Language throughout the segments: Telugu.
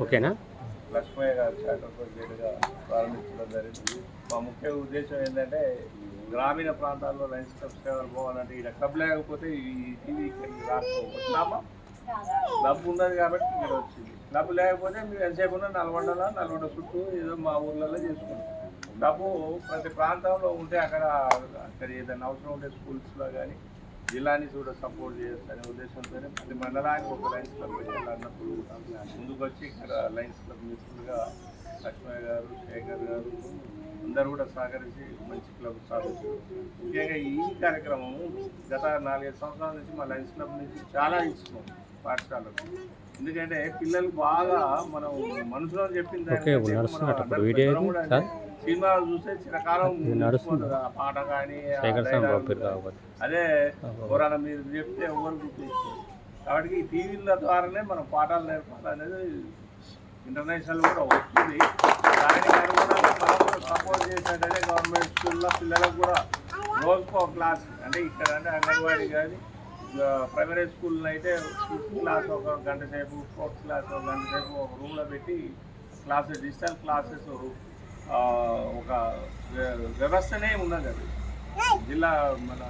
ఓకేనా? లక్ష్మయ్య గారు చార్టర్ ప్రెసిడెంట్గా ప్రారంభించడం జరిగింది. మా ముఖ్య ఉద్దేశం ఏంటంటే గ్రామీణ ప్రాంతాల్లో లయన్స్ క్లబ్ సేవలు పోవాలంటే ఇక్కడ క్లబ్ లేకపోతే ఈ టీవీ ఇక్కడికి రాకపోతున్నామా? క్లబ్ ఉన్నది కాబట్టి ఇక్కడ వచ్చింది. క్లబ్ లేకపోతే మీరు ఎంతసేపు ఉన్నా నల్గొండ చుట్టూ ఏదో మా ఊర్లలో చేసుకుంటాం. క్లబ్ ప్రతి ప్రాంతంలో ఉంటే అక్కడ ఏదైనా అవసరం ఉంటే స్కూల్స్లో కానీ జిల్లాని కూడా సపోర్ట్ చేయొచ్చు అనే ఉద్దేశంతోనే ప్రతి మండలానికి ఒక లయన్స్ క్లబ్ పెట్టాలన్నప్పుడు ముందుకు వచ్చి ఇక్కడ లయన్స్ క్లబ్ మిత్రులుగా లక్ష్మయ్య గారు, శేఖర్ గారు అందరూ కూడా సహకరించి మంచి క్లబ్ స్థాపించారు. ముఖ్యంగా ఈ కార్యక్రమము గత 4-5 సంవత్సరాల నుంచి మా లయన్స్ క్లబ్ నుంచి చాలా ఇస్తున్నాం పాఠశాలకు. ఎందుకంటే పిల్లలు బాగా మనం మనసులో చెప్పిన సినిమాలు చూస్తే చిరకాలం పాట కానీ అదే ఎవరైనా మీరు చెప్తే ఎవరు గుర్తిస్తారు. కాబట్టి ఈ టీవీల ద్వారానే మనం పాఠాలు నేర్పాలనేది ఇంటర్నేషనల్ కూడా వస్తుంది. దానికి అనుగుణంగా మనం కూడా సపోర్ట్ చేసినట్టయితే గవర్నమెంట్ స్కూల్లో పిల్లలకు కూడా రోజుకో క్లాస్ అంటే ఇక్కడ అంటే అంగన్వాడీ కానీ ప్రైమరీ స్కూల్లో అయితే 5th క్లాస్ ఒక గంట సేపు, 4th క్లాస్ ఒక గంట సేపు ఒక రూమ్లో పెట్టి క్లాసెస్ డిజిటల్ క్లాసెస్ ఒక వ్యవస్థనే ఉన్నది. అది జిల్లా మన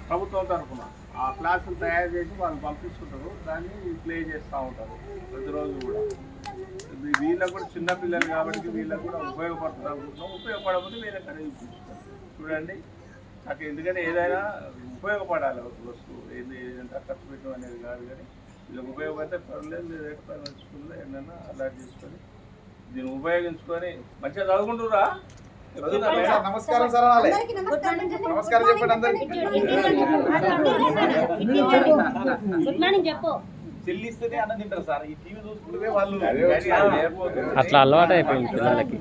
ప్రభుత్వం తరఫున ఆ క్లాసులు తయారు చేసి వాళ్ళు పంపిస్తుంటారు, దాన్ని ప్లే చేస్తూ ఉంటారు ప్రతిరోజు కూడా. వీళ్ళకు కూడా చిన్నపిల్లలు కాబట్టి వీళ్ళకు కూడా ఉపయోగపడుతుంది అనుకుంటున్నాం. ఉపయోగపడకపోతే వీళ్ళకి అనేది చూడండి నాకు. ఎందుకంటే ఏదైనా ఉపయోగపడాలి వస్తువు, ఎంత ఖర్చు పెట్టడం అనేది కాదు, కానీ వీళ్ళకి ఉపయోగపడితే పర్లేదు. లేదంటే ప్రైవేట్ స్కూల్లో ఏమైనా అలర్ట్ చేసుకొని దీన్ని ఉపయోగించుకొని మంచిగా చదువుకుంటురా. నమస్కారం సార్. నమస్కారం చెప్పండి అందరికి. గుడ్ మార్నింగ్ చెప్పు. చెల్లిస్తేనే అన్నం తింటారు సార్. ఈ టీవీ చూసుకుంటే వాళ్ళు అట్లా అలవాటు అయిపోయింది పిల్లలకి.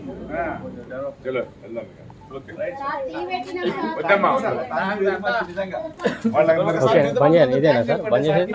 నిజంగా బంద్ చేయాలి. ఇదేనా సార్ బంద్ చేసేది?